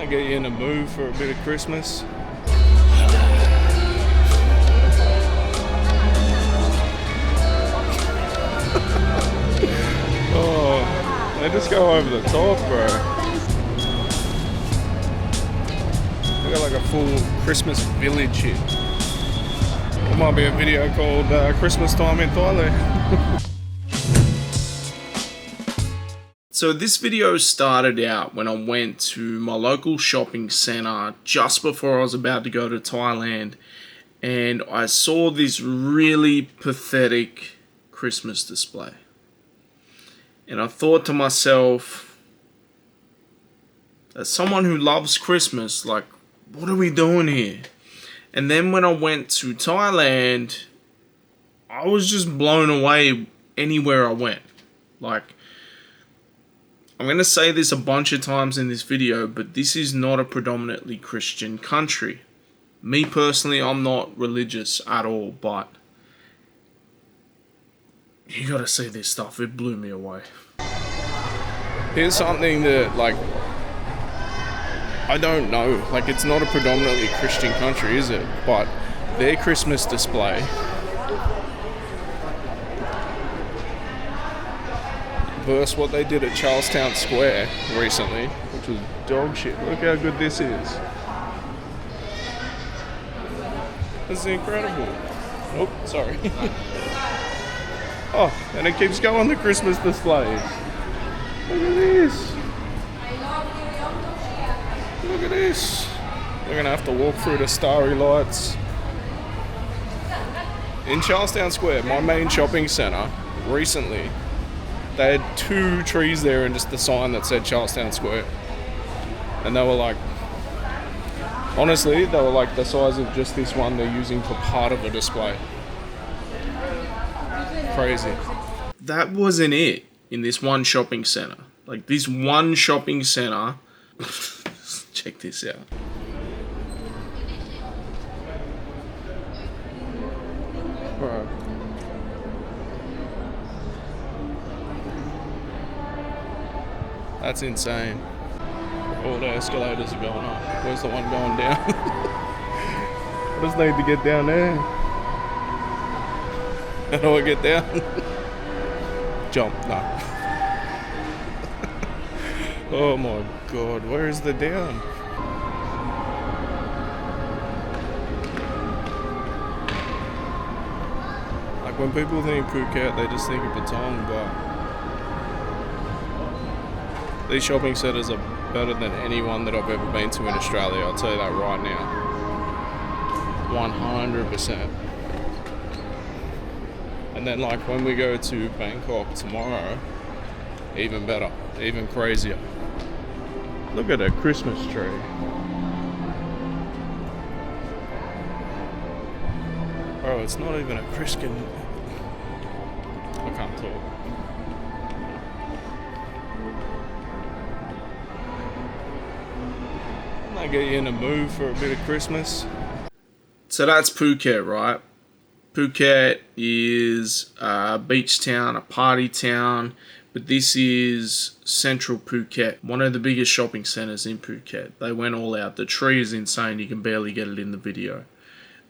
I get you in the mood for a bit of Christmas. Oh, they just go over the top, bro. We got like a full Christmas village here. It might be a video called Christmas Time in Thailand. So this video started out when I went to my local shopping centre just before I was about to go to Thailand, and I saw this really pathetic Christmas display. And I thought to myself, as someone who loves Christmas, like, what are we doing here? And then when I went to Thailand, I was just blown away anywhere I went. Like, I'm going to say this a bunch of times in this video, but this is not a predominantly Christian country. Me personally, I'm not religious at all, but you got to see this stuff. It blew me away. Here's something that, like, I don't know. Like, it's not a predominantly Christian country, is it? But their Christmas display versus what they did at Charlestown Square recently, which was dog shit. Look how good this is. This is incredible. Oh, sorry. Oh, and it keeps going, the Christmas displays. Look at this. Look at this. We're gonna have to walk through the starry lights. In Charlestown Square, my main shopping centre, recently, they had 2 trees there and just the sign that said Charlestown Square. And they were like, honestly, they were like the size of just this one they're using for part of a display. Crazy. That wasn't it in this one shopping centre. Like, this one shopping centre, check this out. Bro. That's insane. All the escalators are going up. Where's the one going down? I just need to get down there. How do I get down? Jump. No. Oh my god, where is the down? Like, when people think Phuket, they just think of Patong, but these shopping centres are better than any one that I've ever been to in Australia, I'll tell you that right now. 100%. And then, like, when we go to Bangkok tomorrow, even better, even crazier. Look at a Christmas tree. Bro, it's not even a Christian. I can't talk. I get you in the mood for a bit of Christmas. So that's Phuket, right? Phuket is a beach town, a party town, but this is Central Phuket, one of the biggest shopping centres in Phuket. They went all out. The tree is insane. You can barely get it in the video.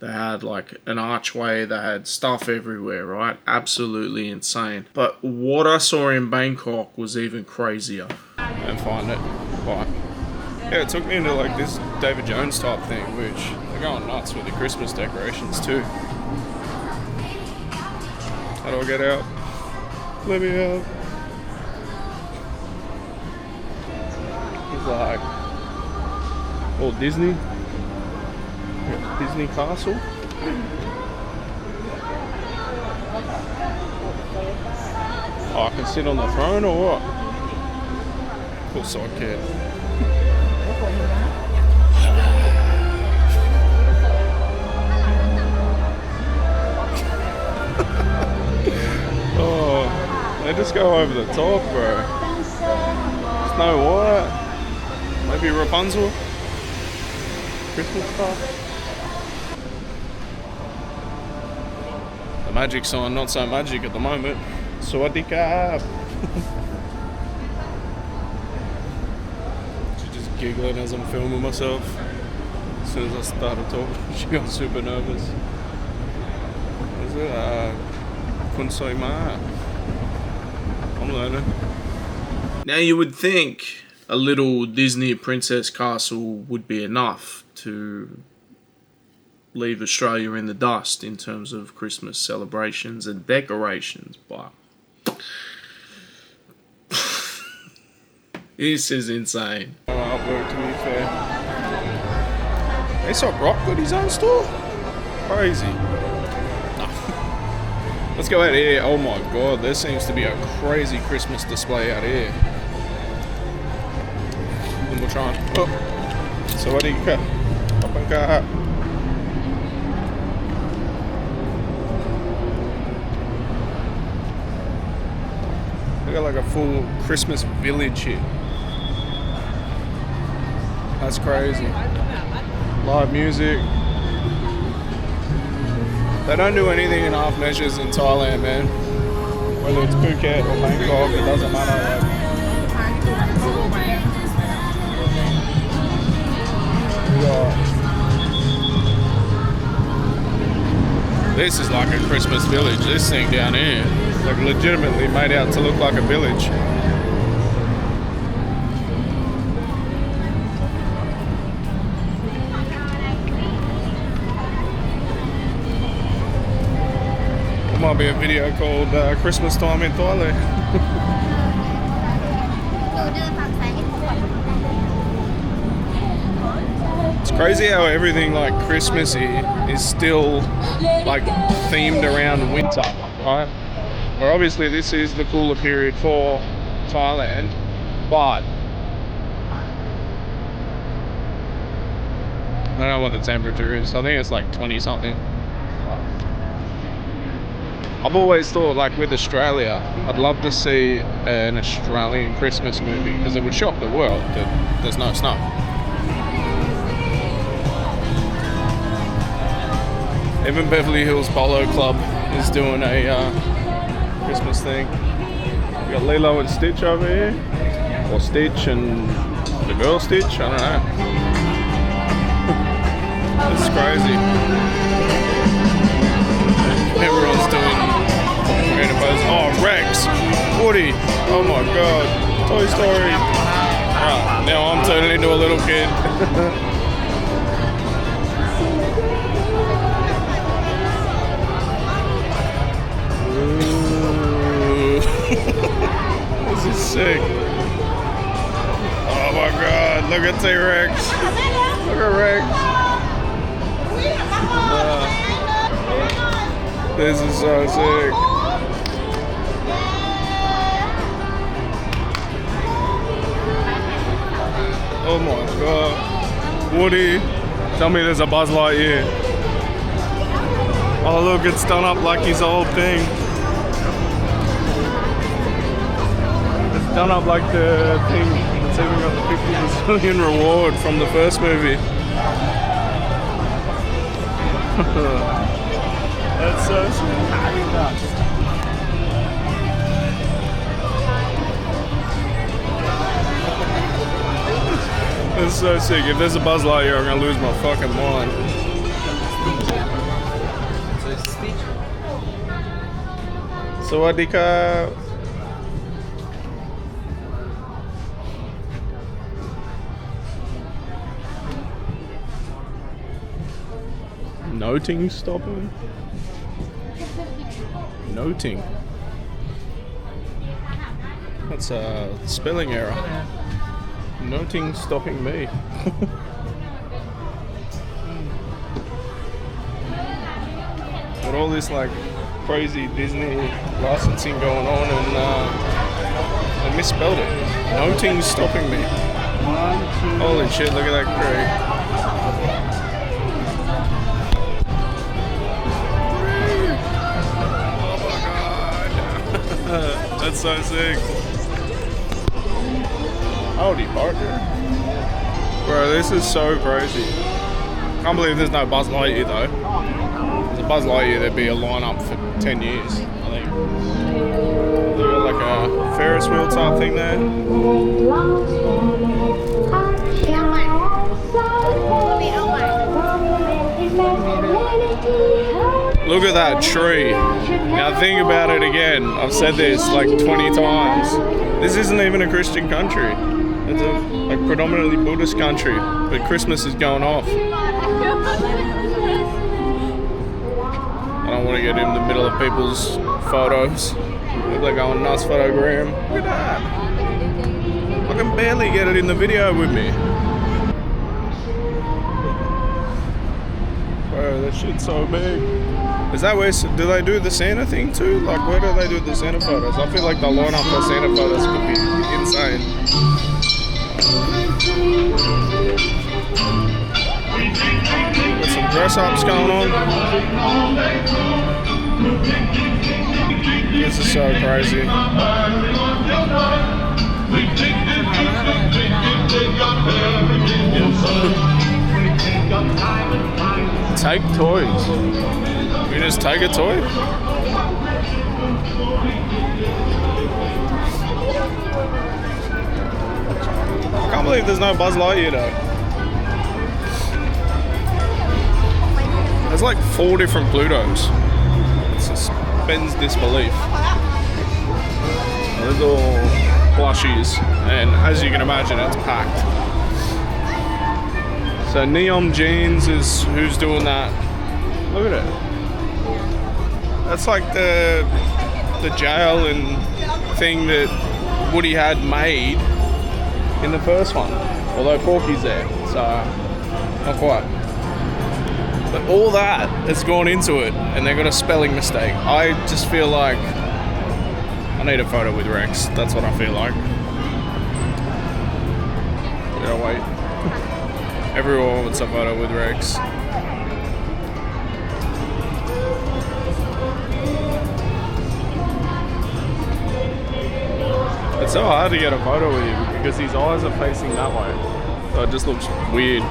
They had like an archway. They had stuff everywhere, right? Absolutely insane. But what I saw in Bangkok was even crazier. And find it. Bye. Yeah, it took me into like this David Jones type thing, which they're going nuts with the Christmas decorations too. How do I get out? Let me out. It's like old Disney. Disney Castle. Oh, I can sit on the throne or what? Of course I can. Oh, they just go over the top, bro. Snow White. Maybe Rapunzel. Christmas stuff. The magic sign, not so magic at the moment. Sawadee Krap. She just giggling as I'm filming myself. As soon as I started talking, she got super nervous. What is it? Kunsoi Ma. I'm learning. Now you would think a little Disney princess castle would be enough to leave Australia in the dust in terms of Christmas celebrations and decorations, but this is insane. Artwork, to be fair. Aesop Rock got his own store? Crazy. Let's go out here. Oh my god, there seems to be a crazy Christmas display out here. And we'll try and... Oh. Sawadika. Papanka. We got like a full Christmas village here. That's crazy. Live music. They don't do anything in half measures in Thailand, man. Whether it's Phuket or Bangkok, it doesn't matter. This is like a Christmas village, this thing down here. Like legitimately made out to look like a village. There might be a video called Christmas Time in Thailand. It's crazy how everything like Christmassy is still like themed around winter, right? Where obviously this is the cooler period for Thailand, but I don't know what the temperature is. I think it's like 20 something. I've always thought, like with Australia, I'd love to see an Australian Christmas movie because it would shock the world that there's no snow. Even Beverly Hills Polo Club is doing a Christmas thing. We got Lilo and Stitch over here, or Stitch and the girl Stitch. I don't know. It's crazy. Everyone's doing random poses. Oh, Rex, Woody. Oh my God, Toy Story. Right, now I'm turning into a little kid. This is sick. Oh my God, look at T-Rex. Look at Rex. This is so sick. Oh my God. Woody, tell me there's a Buzz Lightyear. Oh look, it's done up like his old thing. Done up like the thing that's even got the 50 million reward from the first movie. That's so sick. That's so sick. If there's a Buzz Lightyear, I'm gonna lose my fucking mind. Sawadika. Noting stopping? Noting. That's a spelling error. Noting stopping me. Got all this like crazy Disney licensing going on and I misspelled it. Noting stopping me. Holy shit, look at that crew. That's so sick. Howdy, partner. Bro, this is so crazy. Can't believe there's no Buzz Lightyear though. If there's a Buzz Lightyear, there'd be a line-up for 10 years, I think. They got like a Ferris wheel type thing there. Look at that tree. Now think about it again. I've said this like 20 times. This isn't even a Christian country. It's a like predominantly Buddhist country, but Christmas is going off. I don't want to get in the middle of people's photos. Look like going nuts photogram. Look at that. I can barely get it in the video with me. Bro, that shit's so big. Is that where, do they do the Santa thing too? Like, where do they do the Santa photos? I feel like the line-up for Santa photos could be insane. Got some dress-ups going on. This is so crazy. Take toys. We just take a toy. I can't believe there's no Buzz Lightyear though. There's like 4 different Plutos. It suspends disbelief. There's all plushies, and as you can imagine, it's packed. So Neon Jeans is who's doing that. Look at it. That's like the jail and thing that Woody had made in the first one. Although Porky's there, so not quite. But all that has gone into it, and they got a spelling mistake. I just feel like I need a photo with Rex. That's what I feel like. Yeah, wait. Everyone wants a photo with Rex. It's so hard to get a photo with him because his eyes are facing that way. So it just looks weird.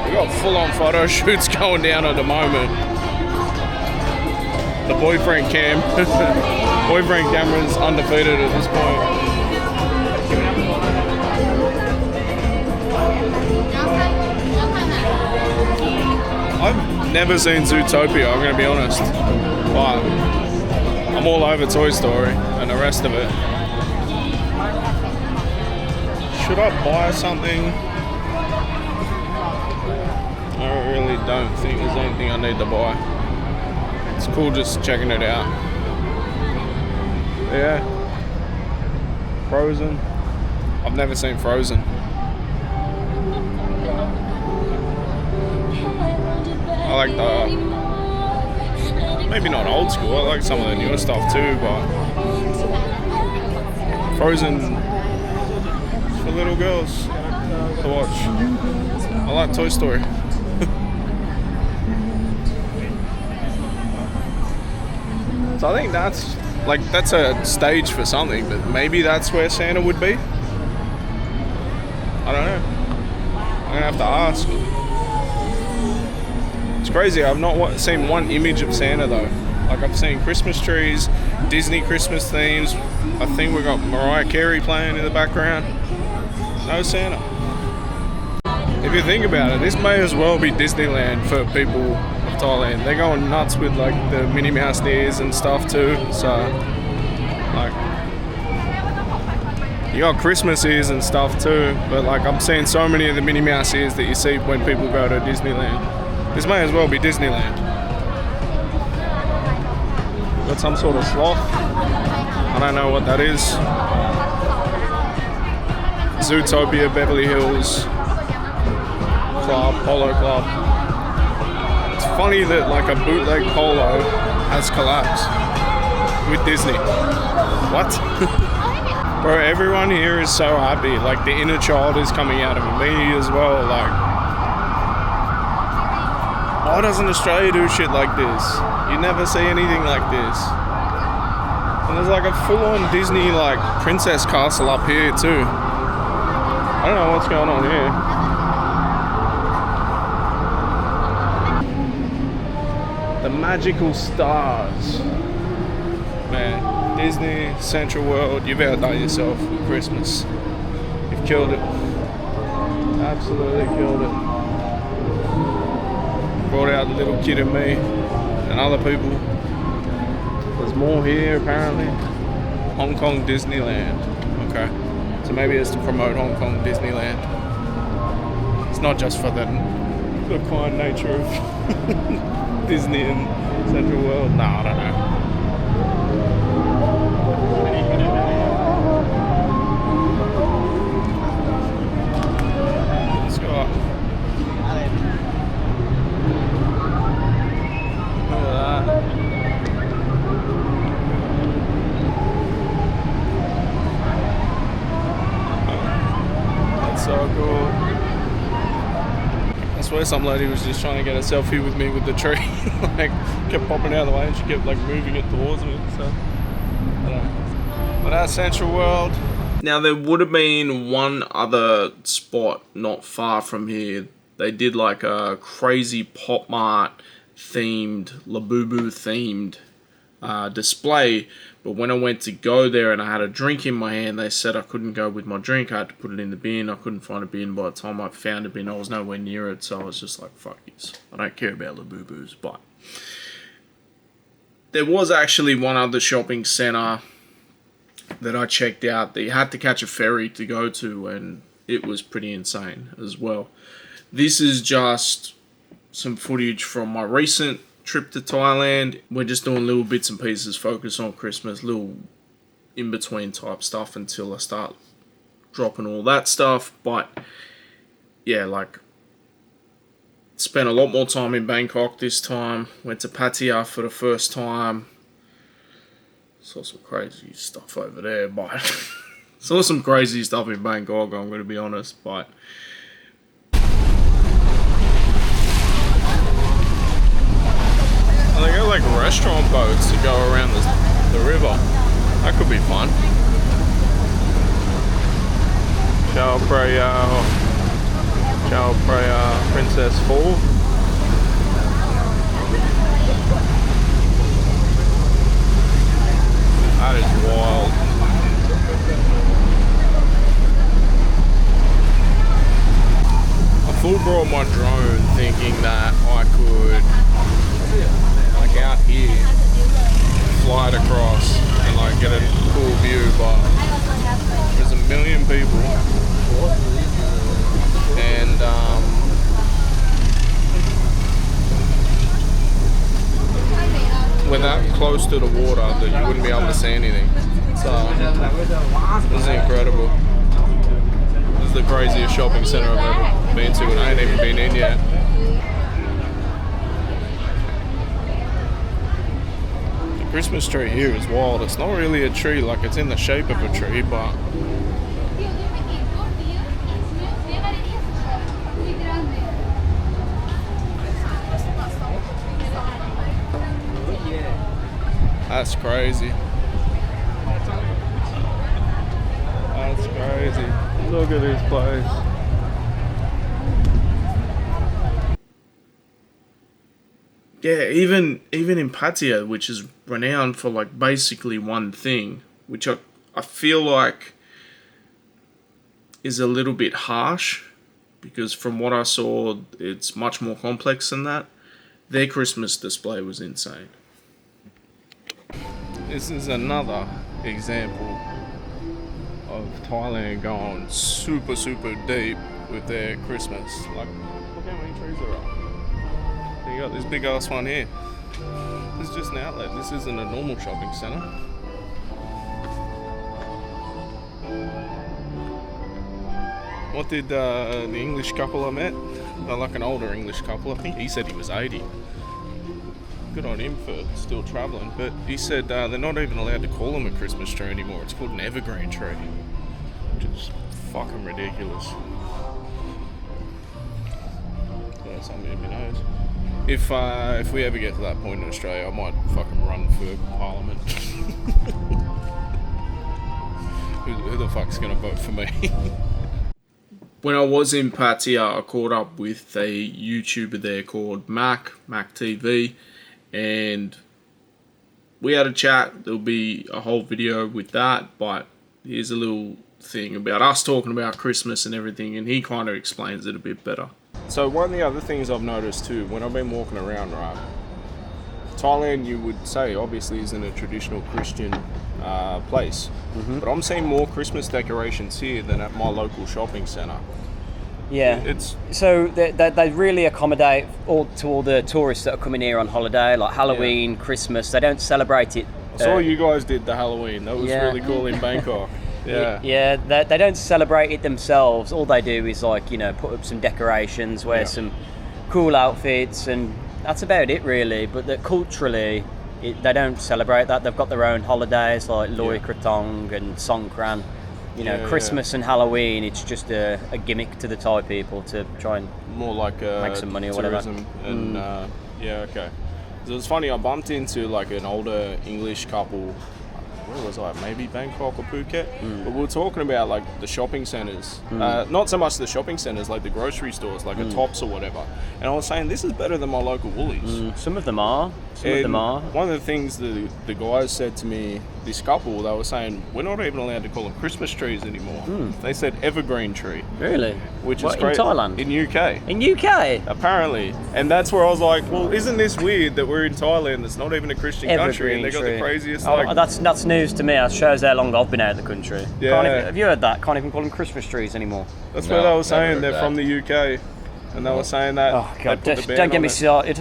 We got full-on photo shoots going down at the moment. The boyfriend cam. Boyfriend camera's undefeated at this point. I've never seen Zootopia, I'm going to be honest. But I'm all over Toy Story and the rest of it. Should I buy something? I really don't think there's anything I need to buy. It's cool just checking it out. Yeah. Frozen. I've never seen Frozen. I like the, maybe not old school, I like some of the newer stuff too, but Frozen is for little girls to watch. I like Toy Story. So I think that's a stage for something, but maybe that's where Santa would be. I don't know. I'm gonna have to ask. It's crazy, I've not seen one image of Santa though. Like I've seen Christmas trees, Disney Christmas themes. I think we've got Mariah Carey playing in the background. No Santa. If you think about it, this may as well be Disneyland for people of Thailand. They're going nuts with like the Minnie Mouse ears and stuff too. So, like, you got Christmas ears and stuff too. But like, I'm seeing so many of the Minnie Mouse ears that you see when people go to Disneyland. This may as well be Disneyland. Got some sort of sloth. I don't know what that is. Zootopia, Beverly Hills Club, Polo Club. It's funny that like a bootleg polo has collabs with Disney. What? Bro, everyone here is so happy. Like the inner child is coming out of me as well. Like, why doesn't Australia do shit like this? You never see anything like this. And there's like a full-on Disney like princess castle up here too. I don't know what's going on here. The magical stars. Man, Disney, CentralWorld, you've outdone yourself for Christmas. You've killed it. Absolutely killed it. brought out the little kid and me and other people. There's more here apparently. Hong Kong Disneyland. Okay. So maybe it's to promote Hong Kong Disneyland. It's not just for the kind nature of Disney and CentralWorld. No, I don't know. Scott. Look at that. That's so cool. I swear some lady was just trying to get a selfie with me with the tree. Like, kept popping out of the way and she kept like moving it towards me. So, I don't know. But that's CentralWorld. Now there would have been one other spot not far from here. They did like a crazy Pop Mart themed, Labubu themed display. But when I went to go there and I had a drink in my hand, they said I couldn't go with my drink. I had to put it in the bin. I couldn't find a bin. By the time I found a bin, I was nowhere near it. So I was just like, fuck this. I don't care about Labubus. But there was actually one other shopping centre that I checked out that you had to catch a ferry to go to, and it was pretty insane as well. This is just some footage from my recent trip to Thailand. We're just doing little bits and pieces, focus on Christmas, little in-between type stuff until I start dropping all that stuff. But yeah, like, spent a lot more time in Bangkok this time. Went to Pattaya for the first time. Saw some crazy stuff over there, but saw some crazy stuff in Bangkok, I'm going to be honest, but they got like restaurant boats to go around the river. That could be fun. Chao Phraya Princess Fall. That is wild. I full brought my drone thinking that I could, like, out here, fly it across and like get a cool view, but there's a million people and we're that close to the water that you wouldn't be able to see anything. So this is incredible. This is the craziest shopping centre I've ever been to, and I ain't even been in yet. The Christmas tree here is wild. It's not really a tree, like it's in the shape of a tree, but that's crazy. That's crazy. Look at this place. Yeah, even in Pattaya, which is renowned for like basically one thing, which I feel like is a little bit harsh, because from what I saw, it's much more complex than that. Their Christmas display was insane. This is another example of Thailand going super, super deep with their Christmas. Like, look how many trees there are. You got this big ass one here. This is just an outlet. This isn't a normal shopping centre. What did the English couple I met? They're like an older English couple. I think he said he was 80. Good on him for still travelling, but he said they're not even allowed to call them a Christmas tree anymore. It's called an evergreen tree, which is fucking ridiculous. Yeah, something in my nose. If we ever get to that point in Australia, I might fucking run for Parliament. Who the fuck's gonna vote for me? When I was in Pattaya, I caught up with a YouTuber there called Mac TV. And we had a chat. There'll be a whole video with that, but here's a little thing about us talking about Christmas and everything, and he kind of explains it a bit better. So one of the other things I've noticed too, when I've been walking around, right, Thailand, you would say, obviously isn't a traditional Christian place. But I'm seeing more Christmas decorations here than at my local shopping centre. Yeah, so they really accommodate all the tourists that are coming here on holiday, like Halloween, Christmas. They don't celebrate it. I saw you guys did the Halloween. That was really cool in Bangkok. Yeah, they don't celebrate it themselves. All they do is put up some decorations, wear some cool outfits, and that's about it really. But culturally, they don't celebrate that. They've got their own holidays like Loi Krathong and Songkran. Christmas and Halloween, it's just a gimmick to the Thai people to try and more like make some money or tourism whatever. And so it's funny, I bumped into like an older English couple. Where was I? Maybe Bangkok or Phuket. But we were talking about like the shopping centres. Not so much the shopping centres, like the grocery stores, like a Tops or whatever. And I was saying, this is better than my local Woolies. Some of them are. One of the things the guys said to me, this couple, they were saying, we're not even allowed to call them Christmas trees anymore. They said evergreen tree. Really? Which is great. In Thailand? In UK. In UK? Apparently. And that's where I was like, well, isn't this weird that we're in Thailand that's not even a Christian country and they got the craziest that's news to me. That shows how long I've been out of the country. Yeah. Have you heard that? Can't even call them Christmas trees anymore. That's what they were saying. They're from the UK. And they were saying that. Oh, God. Don't get me started.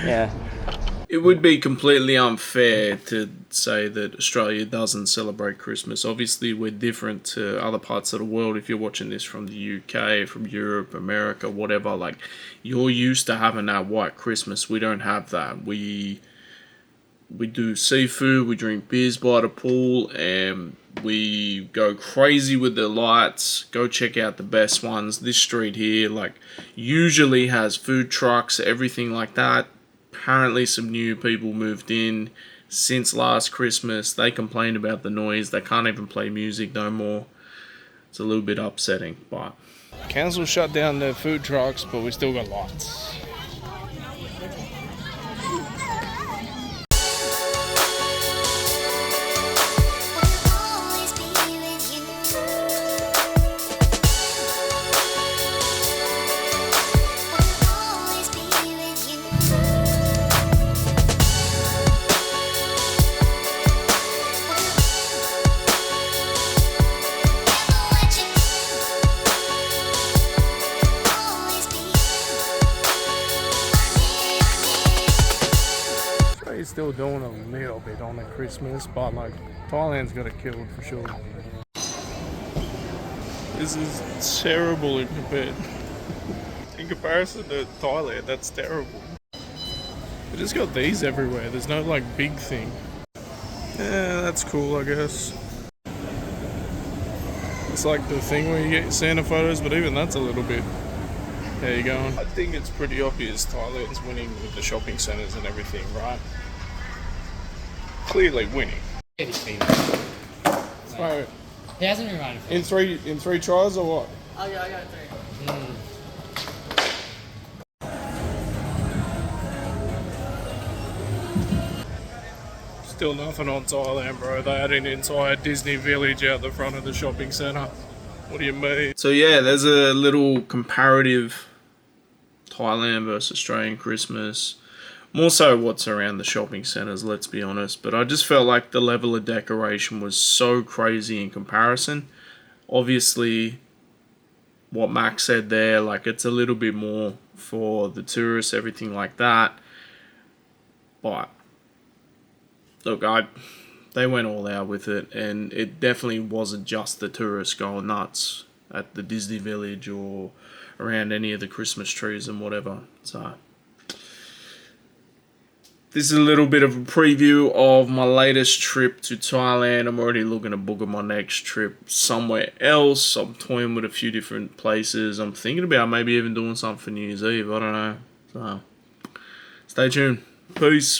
Yeah. It would be completely unfair to say that Australia doesn't celebrate Christmas. Obviously, we're different to other parts of the world. If you're watching this from the UK, from Europe, America, whatever, like, you're used to having that white Christmas. We don't have that. We do seafood, we drink beers by the pool, and we go crazy with the lights. Go check out the best ones. This street here, like, usually has food trucks, everything like that. Apparently some new people moved in since last Christmas. They complained about the noise. They can't even play music no more. It's a little bit upsetting, but council shut down their food trucks, but we still got lights. Still doing a little bit on the Christmas, but like Thailand's got it killed for sure. This is terrible in comparison to Thailand. That's terrible. We just got these everywhere. There's no like big thing. Yeah, that's cool, I guess. It's like the thing where you get Santa photos, but even that's a little bit. How you going? I think it's pretty obvious Thailand's winning with the shopping centres and everything, right? Clearly winning. Yeah, he's been. So, He hasn't been running. in three tries or what? I got three. Still nothing on Thailand, bro. They had an entire Disney village out the front of the shopping centre. What do you mean? So yeah, there's a little comparative Thailand versus Australian Christmas. More so what's around the shopping centres, let's be honest. But I just felt like the level of decoration was so crazy in comparison. Obviously, what Max said there, like it's a little bit more for the tourists, everything like that. But, look, they went all out with it. And it definitely wasn't just the tourists going nuts at the Disney Village or around any of the Christmas trees and whatever. So this is a little bit of a preview of my latest trip to Thailand. I'm already looking to book my next trip somewhere else. I'm toying with a few different places. I'm thinking about maybe even doing something for New Year's Eve. I don't know. So, stay tuned. Peace.